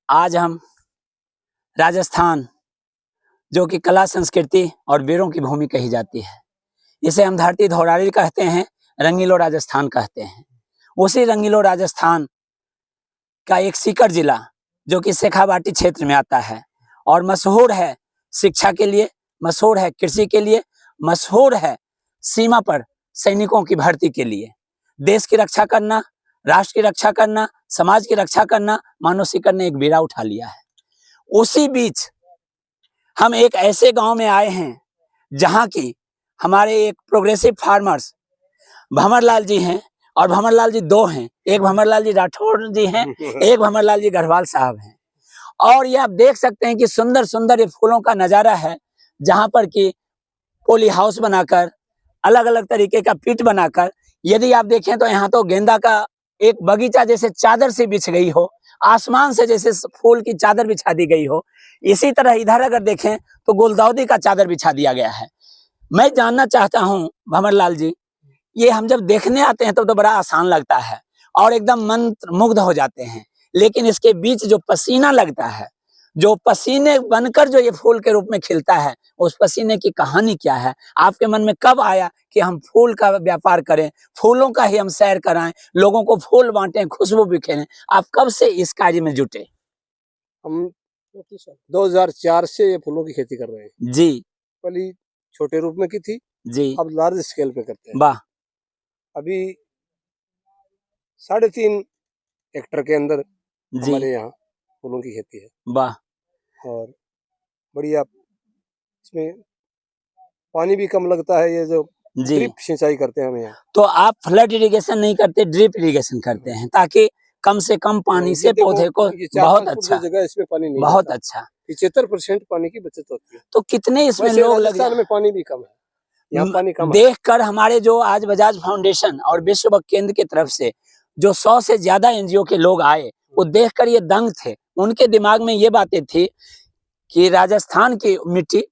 आज हम राजस्थान, जो कि कला संस्कृति और वीरों की भूमि कही जाती है, इसे हम धरती धौरारी कहते हैं, रंगीलो राजस्थान कहते हैं। उसी रंगीलो राजस्थान का एक सीकर जिला जो कि शेखावाटी क्षेत्र में आता है और मशहूर है शिक्षा के लिए, मशहूर है कृषि के लिए, मशहूर है सीमा पर सैनिकों की भर्ती के लिए। देश की रक्षा करना, राष्ट्र की रक्षा करना, समाज की रक्षा करना, मानो सीकर ने एक बीड़ा उठा लिया है। उसी बीच हम एक ऐसे गांव में आए हैं जहां की हमारे एक प्रोग्रेसिव फार्मर्स भंवरलाल जी हैं, और भंवरलाल जी दो हैं, एक भंवरलाल जी राठौर जी हैं, एक भंवरलाल जी गढ़वाल साहब हैं। और ये आप देख सकते हैं कि सुंदर सुंदर ये फूलों का नजारा है, जहां पर कि पोली हाउस बनाकर, अलग अलग तरीके का पिट बनाकर, यदि आप देखें तो यहाँ तो गेंदा का एक बगीचा जैसे चादर से बिछ गई हो, आसमान से जैसे फूल की चादर बिछा दी गई हो। इसी तरह इधर अगर देखें तो गुलदाउदी का चादर बिछा दिया गया है। मैं जानना चाहता हूं भंवरलाल जी, ये हम जब देखने आते हैं तो बड़ा आसान लगता है और एकदम मंत्र मुग्ध हो जाते हैं, लेकिन इसके बीच जो पसीना लगता है, जो पसीने बनकर जो ये फूल के रूप में खिलता है, उस पसीने की कहानी क्या है? आपके मन में कब आया कि हम फूल का व्यापार करें, फूलों का ही हम सैर कराएं, लोगों को फूल बांटें, खुशबू बिखेरें? आप कब से इस कार्य में जुटे? हम 2004 से ये फूलों की खेती कर रहे हैं जी। पहले छोटे रूप में की थी जी, अब लार्ज स्केल पे करते हैं। वाह। अभी 3.5 हेक्टेयर के अंदर जी, हमारे यहाँ फूलों की खेती है वाह। और बढ़िया। इसमें पानी भी कम लगता है, ये जो जी, ड्रिप सिंचाई करते हैं हम यहाँ। तो आप फ्लड इरिगेशन नहीं करते, ड्रिप इरिगेशन करते हैं, ताकि कम से कम पानी से पौधे को। बहुत अच्छा, जगह इसमें पानी नहीं बहुत जाता। अच्छा। 75% पानी की बचत होती है। तो कितने इसमें वैसे लोग लग राजस्थान में पानी भी कम है, यहाँ पानी कम है। देखकर हमारे जो आज बजाज फाउंडेशन और विश्व बक केंद्र की तरफ से जो 100 से ज्यादा एनजीओ के लोग आए, वो देखकर ये दंग थे। उनके दिमाग में ये बातें थी कि राजस्थान की मिट्टी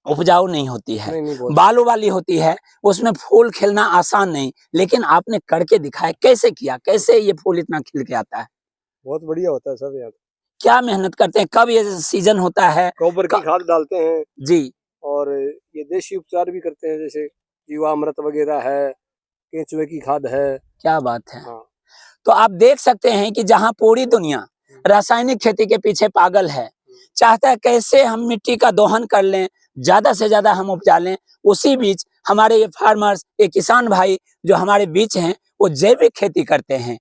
उपजाऊ नहीं होती है, बालू वाली होती है, उसमें फूल खिलना आसान नहीं, लेकिन आपने करके दिखाया। कैसे किया, कैसे ये फूल इतना खिल के आता है? बहुत बढ़िया होता है सब यहाँ। क्या मेहनत करते हैं? कब ये सीजन होता है? गोबर की खाद डालते हैं जी, और ये देशी उपचार भी करते हैं, जैसे जीवामृत वगैरह है, केंचुए की खाद है। क्या बात है। हाँ। तो आप देख सकते हैं कि जहां पूरी दुनिया रासायनिक खेती के पीछे पागल है, चाहता है कैसे हम मिट्टी का दोहन कर लें, ज्यादा से ज्यादा हम उपजा लें, उसी बीच हमारे ये फार्मर्स, ये किसान भाई जो हमारे बीच हैं, वो जैविक खेती करते हैं।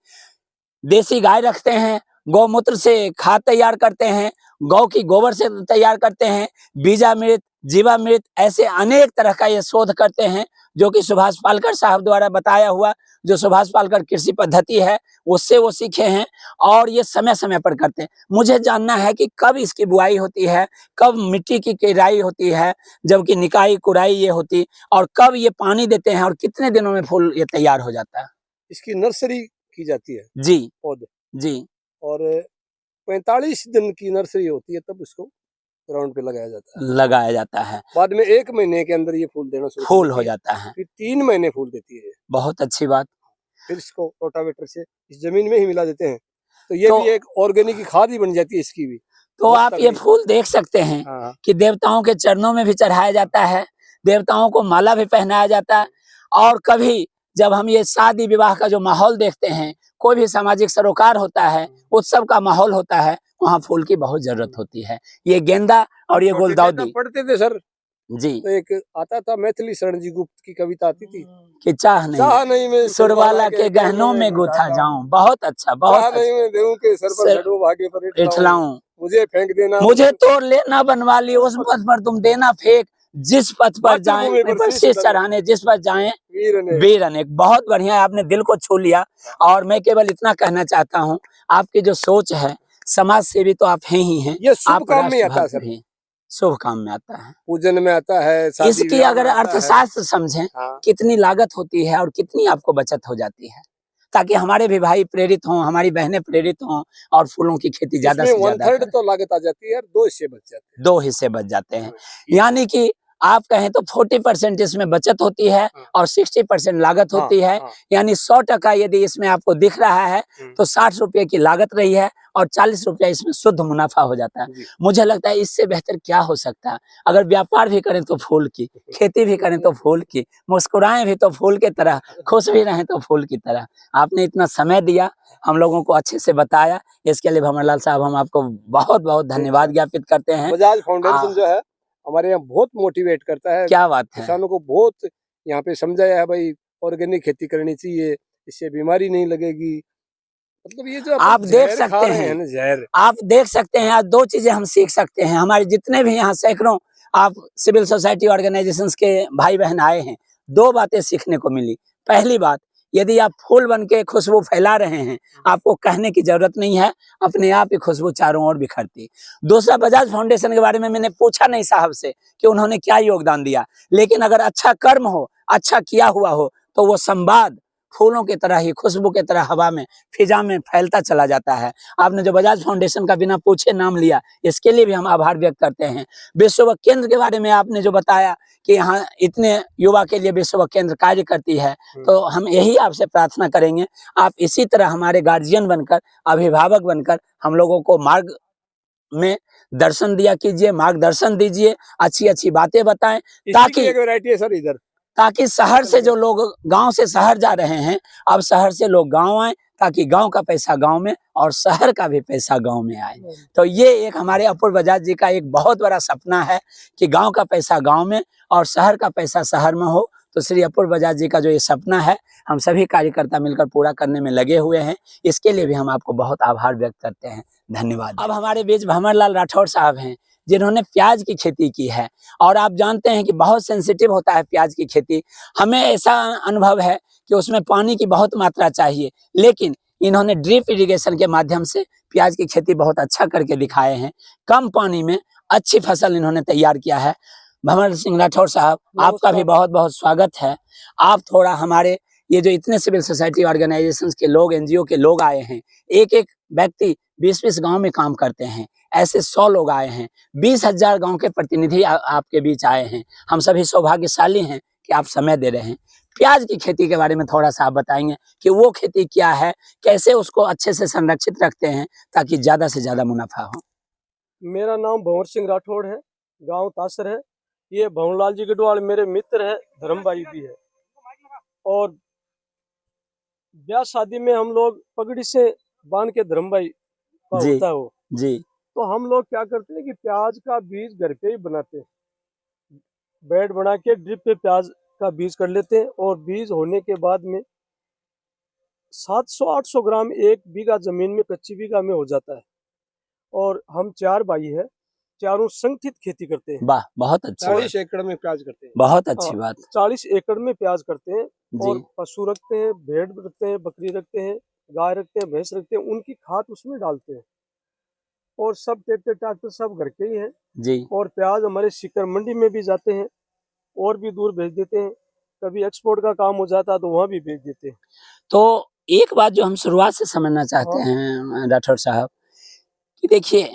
देसी गाय रखते हैं, गौमूत्र से खाद तैयार करते हैं, गौ की गोबर से तैयार करते हैं, बीजामृत, जीवामृत, ऐसे अनेक तरह का ये शोध करते हैं, जो कि सुभाष पालेकर साहब द्वारा बताया हुआ, जो सुभाष पालेकर कृषि पद्धति है, उससे वो सीखे हैं और ये समय समय पर करते हैं। मुझे जानना है कि कब इसकी बुआई होती है, कब मिट्टी की किराई होती है, जबकि निकाई कुराई ये होती, और कब ये पानी देते हैं और कितने दिनों में फूल ये तैयार हो जाता है? इसकी नर्सरी की जाती है जी, पौधे जी, और 45 दिन की नर्सरी होती है, तब इसको ग्राउंड पे लगाया जाता है। बाद में 1 महीने के अंदर ये फूल देना शुरू फूल हो जाता है। फिर 3 महीने फूल देती है। बहुत अच्छी बात। फिर इसको रोटावेटर से इस जमीन में ही मिला देते हैं, तो ये भी एक ऑर्गेनिक खाद ही बन जाती है इसकी भी। तो आप ये फूल देख सकते हैं कि देवताओं के चरणों में भी चढ़ाया जाता है, देवताओं को माला भी पहनाया जाता है, और कभी जब हम ये शादी विवाह का जो माहौल देखते हैं, कोई भी सामाजिक सरोकार होता है, उत्सव का माहौल होता है, वहाँ फूल की बहुत जरूरत होती है। ये गेंदा और ये गुलदाउदी पढ़ते थे सर जी। तो एक आता था मैथिली शरण जी गुप्त की कविता आती थी कि चाह नहीं मैं सुरवाला के गहनों में गुथा जाऊं। बहुत अच्छा, बहुत अच्छा। नहीं मैं देऊं के सर पर लड्डू भागे पर इठलाऊं, मुझे फेंक देना, मुझे तोड़ लेना बनवा ली, उस पथ पर तुम देना फेंक, जिस पथ पर जाएं शीश चढ़ाने, जिस पथ जाएं वीर अनेक। बहुत बढ़िया, आपने दिल को छू लिया। और मैं केवल इतना कहना चाहता हूँ, आपकी जो सोच है, समाज सेवी तो आप हैं ही हैं, ये शुभ काम में आता है सर, शुभ काम में आता है, पूजन में आता है। इसकी अगर अर्थशास्त्र समझें, कितनी लागत होती है और कितनी आपको बचत हो जाती है, ताकि हमारे भी भाई प्रेरित हों, हमारी बहनें प्रेरित हों और फूलों की खेती ज्यादा से ज्यादा। 1/3 तो लागत आ जाती है, 2 हिस्से बच जाते हैं। 2 हिस्से बच जाते हैं, यानी कि आप कहें तो 40% इसमें बचत होती है और 60% लागत होती है। यानी 100% यदि इसमें आपको दिख रहा है तो 60 रुपए की लागत रही है और 40 रुपया इसमें शुद्ध मुनाफा हो जाता है। जी। मुझे लगता है इससे बेहतर क्या हो सकता है। अगर व्यापार भी करें तो फूल की, खेती भी करें तो फूल की, मुस्कुराएं भी तो फूल की तरह, खुश भी रहें तो फूल की तरह। आपने इतना समय दिया, हम लोगों को अच्छे से बताया, इसके लिए भंवरलाल साहब हम आपको बहुत बहुत धन्यवाद ज्ञापित करते हैं। बजाज फाउंडेशन जो है हमारे यहाँ बहुत मोटिवेट करता है, क्या बात है। किसानों को बहुत यहाँ पे समझाया है भाई ऑर्गेनिक खेती करनी चाहिए, इससे बीमारी नहीं लगेगी। मतलब ये जो आप देख जहर खा सकते रहे हैं, हैं ना, जहर, आप देख सकते हैं, आज 2 चीजें हम सीख सकते हैं। हमारे जितने भी यहाँ सैकड़ों आप सिविल सोसाइटी ऑर्गेनाइजेशंस के भाई बहन आए हैं, 2 बातें सीखने को मिली। पहली बात, यदि आप फूल बन के खुशबू फैला रहे हैं, आपको कहने की जरूरत नहीं है, अपने आप ही खुशबू चारों ओर बिखरती। दूसरा, बजाज फाउंडेशन के बारे में मैंने पूछा नहीं साहब से कि उन्होंने क्या योगदान दिया, लेकिन अगर अच्छा कर्म हो, अच्छा किया हुआ हो, तो वो संवाद फूलों की तरह ही, खुशबू की तरह हवा में, फिजा में फैलता चला जाता है। आपने जो बजाज फाउंडेशन का बिना पूछे नाम लिया, इसके लिए भी हम आभार व्यक्त करते हैं। विश्व केंद्र के बारे में आपने जो बताया कि यहाँ इतने युवा के लिए विश्व केंद्र कार्य करती है, तो हम यही आपसे प्रार्थना करेंगे, आप इसी तरह हमारे गार्जियन बनकर, अभिभावक बनकर हम लोगों को मार्ग में दर्शन दिया कीजिए, मार्गदर्शन दीजिए, अच्छी-अच्छी बातें बताएं, ताकि एक वैरायटी है सर इधर, ताकि शहर से जो लोग गांव से शहर जा रहे हैं, अब शहर से लोग गांव आए, ताकि गांव का पैसा गांव में और शहर का भी पैसा गांव में आए। तो ये एक हमारे अपूर्व बजाज जी का एक बहुत बड़ा सपना है कि गांव का पैसा गांव में और शहर का पैसा शहर में हो। तो श्री अपूर्व बजाज जी का जो ये सपना है, हम सभी कार्यकर्ता मिलकर पूरा करने में लगे हुए हैं। इसके लिए भी हम आपको बहुत आभार व्यक्त करते हैं। धन्यवाद। अब हमारे बीच भंवरलाल राठौर साहब हैं, जिन्होंने प्याज की खेती की है, और आप जानते हैं कि बहुत सेंसिटिव होता है प्याज की खेती। हमें ऐसा अनुभव है कि उसमें पानी की बहुत मात्रा चाहिए, लेकिन इन्होंने ड्रिप इरिगेशन के माध्यम से प्याज की खेती बहुत अच्छा करके दिखाए हैं। कम पानी में अच्छी फसल इन्होंने तैयार किया है। भंवर सिंह राठौर साहब, आपका भी बहुत बहुत स्वागत है। आप थोड़ा हमारे ये जो इतने सिविल सोसाइटी ऑर्गेनाइजेशंस के लोग, एनजीओ के लोग आए हैं, एक एक व्यक्ति 20-20 गांव में काम करते हैं, ऐसे 100 लोग आए हैं, 20,000 गांव के प्रतिनिधि आपके बीच आए हैं। हम सभी सौभाग्यशाली हैं कि आप समय दे रहे हैं। प्याज की खेती के बारे में थोड़ा सा आप बताएंगे कि वो खेती क्या है, कैसे उसको अच्छे से संरक्षित रखते हैं ताकि ज्यादा से ज्यादा मुनाफा हो। मेरा नाम भंवर सिंह राठौड़ है, गांव तासर है। ये भंवरलाल जी गढ़वाल मेरे मित्र है, धर्म भाई भी है। और ब्याह शादी में हम लोग पगड़ी से बांध के धर्म भाई का जी, होता है वो, जी, तो हम लोग क्या करते हैं कि प्याज का बीज घर पे ही बनाते हैं, बेड बना के ड्रिप पे प्याज का बीज कर लेते हैं, और बीज होने के बाद में 700-800 ग्राम 1 बीघा जमीन में, कच्ची बीघा में हो जाता है। और हम 4 भाई है, चारों संगठित खेती करते हैं। वाह, बहुत अच्छी बात, 40 एकड़ में प्याज करते हैं। बहुत अच्छी बात। 40 एकड़ में प्याज करते हैं। और जी, पशु रखते हैं, भेड़ रखते हैं, बकरी रखते हैं, गाय रखते हैं, भैंस रखते हैं, उनकी खाद उसमें डालते हैं। और सब ट्रैक्टर सब घर के ही हैं। जी, और प्याज हमारे सीकर मंडी में भी जाते हैं, और भी दूर भेज देते हैं। कभी एक्सपोर्ट का काम हो जाता है तो वहाँ भी भेज देते हैं। तो एक बात जो हम शुरुआत से समझना चाहते हैं राठौर साहब, कि देखिए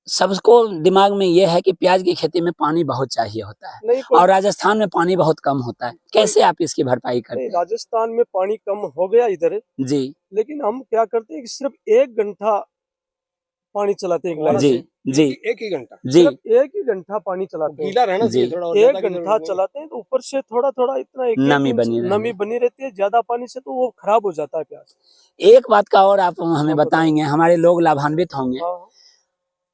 सबको दिमाग में ये है कि प्याज की खेती में पानी बहुत चाहिए होता है, नहीं और राजस्थान में पानी बहुत कम होता है। कैसे आप इसकी भरपाई करते नहीं, हैं? राजस्थान में पानी कम हो गया इधर, जी, लेकिन हम क्या करते हैं कि सिर्फ 1 घंटा पानी चलाते हैं एक लाइन जी, से। जी, एक ही घंटा, जी, सिर्फ 1 ही घंटा पानी चलाते हैं। गीला रहना चाहिए जी। थोड़ा, और 1 ज्यादा की घंटा जरूरत नहीं। चलाते हैं तो ऊपर से थोड़ा थोड़ा इतना एक नमी इंच बनी रहती नमी बनी रहती है। ज्यादा पानी से तो वो खराब हो जाता है प्याज। एक बात का और आप हमें हाँ, बताओ। बताएंगे, हमारे लोग लाभान्वित होंगे। हाँ,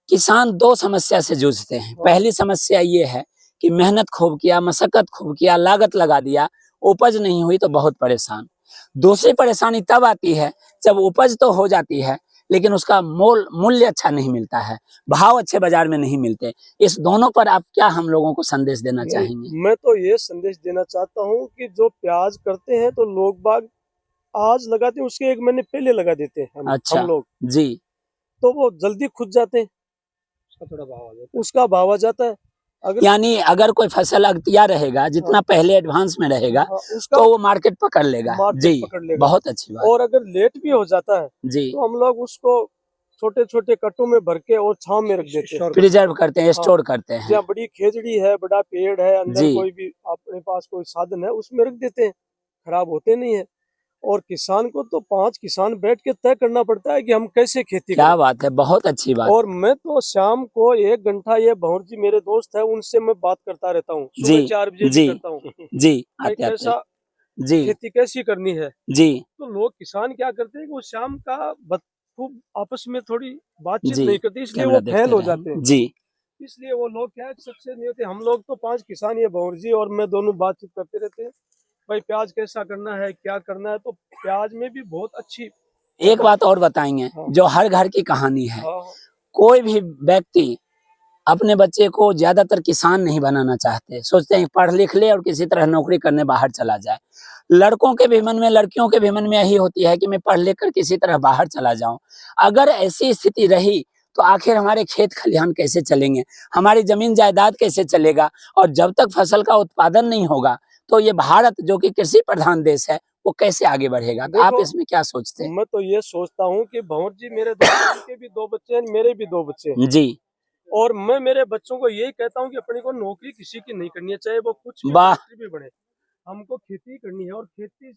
किसान 2 समस्या से जूझते हैं। हाँ। पहली समस्या ये है कि मेहनत खूब किया, मशक्कत खूब किया, लागत लगा दिया, उपज नहीं हुई तो बहुत परेशान। दूसरी परेशानी तब आती है जब उपज तो हो जाती है, लेकिन उसका मूल्य अच्छा नहीं मिलता है, भाव अच्छे बाजार में नहीं मिलते। इस दोनों पर आप क्या हम लोगों को संदेश देना चाहेंगे? मैं तो ये संदेश देना चाहता हूँ कि जो प्याज करते हैं तो लोग बाग आज लगाते हैं, उसके 1 महीने पहले लगा देते हैं अच्छा, हम लोग, जी, तो वो जल्दी खुद जाते हैं, उसका थोड़ा भाव आ जाता उसका भाव आ जाता है। अगर यानी अगर कोई फसल अगतिया रहेगा, जितना पहले एडवांस में रहेगा, उसका तो वो मार्केट पकड़ लेगा। मार्केट जी, पकड़ लेगा। बहुत अच्छी बात। और अगर लेट भी हो जाता है जी, तो हम लोग उसको छोटे छोटे कट्टों में भर के और छांव में रख देते हैं। प्रिजर्व करते हैं, स्टोर करते हैं। जहाँ बड़ी खेजड़ी है, बड़ा पेड़ है, अंदर जी, कोई भी अपने पास कोई साधन है, उसमें रख देते हैं, खराब होते नहीं है। और किसान को तो 5 किसान बैठ के तय करना पड़ता है कि हम कैसे खेती क्या करें। बात है, बहुत अच्छी बात। और मैं तो शाम को 1 घंटा, ये भंवर जी मेरे दोस्त है, उनसे मैं बात करता रहता हूँ। सुबह जी 4 बजे भी जी करता हूँ। जी, भाई आते आते कैसा जी खेती कैसी करनी है। जी तो लोग किसान क्या करते हैं कि वो शाम का खूब आपस में थोड़ी बातचीत जी, नहीं करते, इसलिए कैमरा वो फेल देखते हो रहे जाते हैं। जी। इसलिए वो लोग क्या सक्सेस नहीं होते। हम लोग तो 5 किसान, ये भंवर जी और मैं दोनों बातचीत करते रहते हैं। भाई प्याज कैसा करना है, क्या करना है, तो प्याज में भी बहुत अच्छी एक बात और बताएंगे, हाँ जो हर घर की कहानी है। हाँ कोई भी व्यक्ति अपने बच्चे को ज्यादातर किसान नहीं बनाना चाहते, सोचते हैं पढ़ लिख ले और किसी तरह नौकरी करने बाहर चला जाए। लड़कों के भी मन में, लड़कियों के भी मन में यही होती है कि मैं पढ़ लिख कर किसी तरह बाहर चला जाऊं। अगर ऐसी स्थिति रही तो आखिर हमारे खेत खलिहान कैसे चलेंगे, हमारी जमीन जायदाद कैसे चलेगा। और जब तक फसल का उत्पादन नहीं होगा तो ये भारत जो कि कृषि प्रधान देश है, वो कैसे आगे बढ़ेगा। तो आप देखो, इसमें क्या सोचते हैं? मैं तो ये सोचता हूँ कि भंवर जी मेरे दोस्त हैं, उनके भी 2 बच्चे हैं, मेरे भी 2 बच्चे हैं। जी, और मैं मेरे बच्चों को यही कहता हूँ कि अपने को नौकरी किसी की नहीं करनी है, चाहे वो कुछ भी वाह, कलेक्टर भी बने। हमको खेती करनी है, और खेती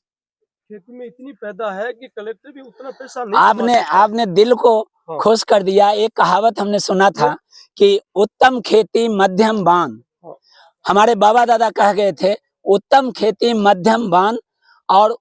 में इतनी पैदा है कि कलेक्टर भी उतना पैसा नहीं कमा आपने सकता। आपने दिल को हाँ, खुश कर दिया। एक कहावत हमने सुना था कि उत्तम खेती मध्यम बान। हाँ, हमारे बाबा दादा कह गए थे, उत्तम खेती मध्यम बान और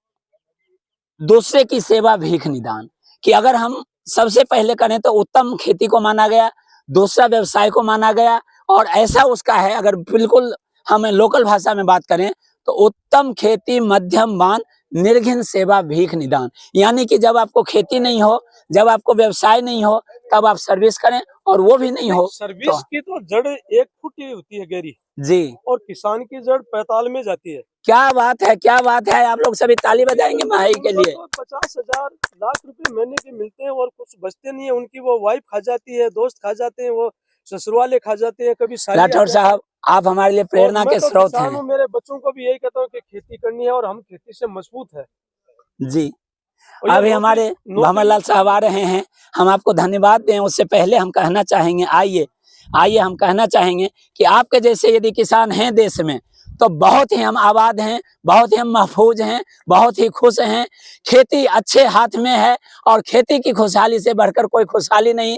दूसरे की सेवा भीख निदान। कि अगर हम सबसे पहले करें तो उत्तम खेती को माना गया, दूसरा व्यवसाय को माना गया, और ऐसा उसका है, अगर बिल्कुल हम लोकल भाषा में बात करें तो उत्तम खेती मध्यम बान, निर्घिन सेवा भीख निदान। यानी कि जब आपको खेती नहीं हो, जब आपको व्यवसाय नहीं हो, तब आप सर्विस करें, और वो भी नहीं हो तो सर्विस की तो जड़ 1 फुट ही होती है गहरी, जी। और किसान की जड़ 45 में जाती है। क्या बात है, क्या बात है। आप लोग सभी ताली बजाएंगे भाई के लिए। 50,000 लाख रुपए महीने के मिलते हैं, और कुछ बचते नहीं है। उनकी वो वाइफ खा जाती है, दोस्त खा जाते हैं, वो ससुराले खा जाते हैं, कभी साली आ राठौर जाती है। साहब, आप हमारे लिए और प्रेरणा मैं के तो स्रोत किसान हैं। हूँ, मेरे बच्चों को भी यही कहता हूँ कि खेती करनी है, और हम खेती से मजबूत है। जी, और ये अभी नौकरी हमारे नौकरी भंवरलाल साहब आ रहे हैं। हम आपको धन्यवाद दें, उससे पहले हम कहना चाहेंगे, आइए हम कहना चाहेंगे कि आपके जैसे यदि किसान हैं देश में, तो बहुत ही हम आबाद हैं, बहुत ही हम महफूज हैं, बहुत ही खुश हैं। खेती अच्छे हाथ में है, और खेती की खुशहाली से बढ़कर कोई खुशहाली नहीं।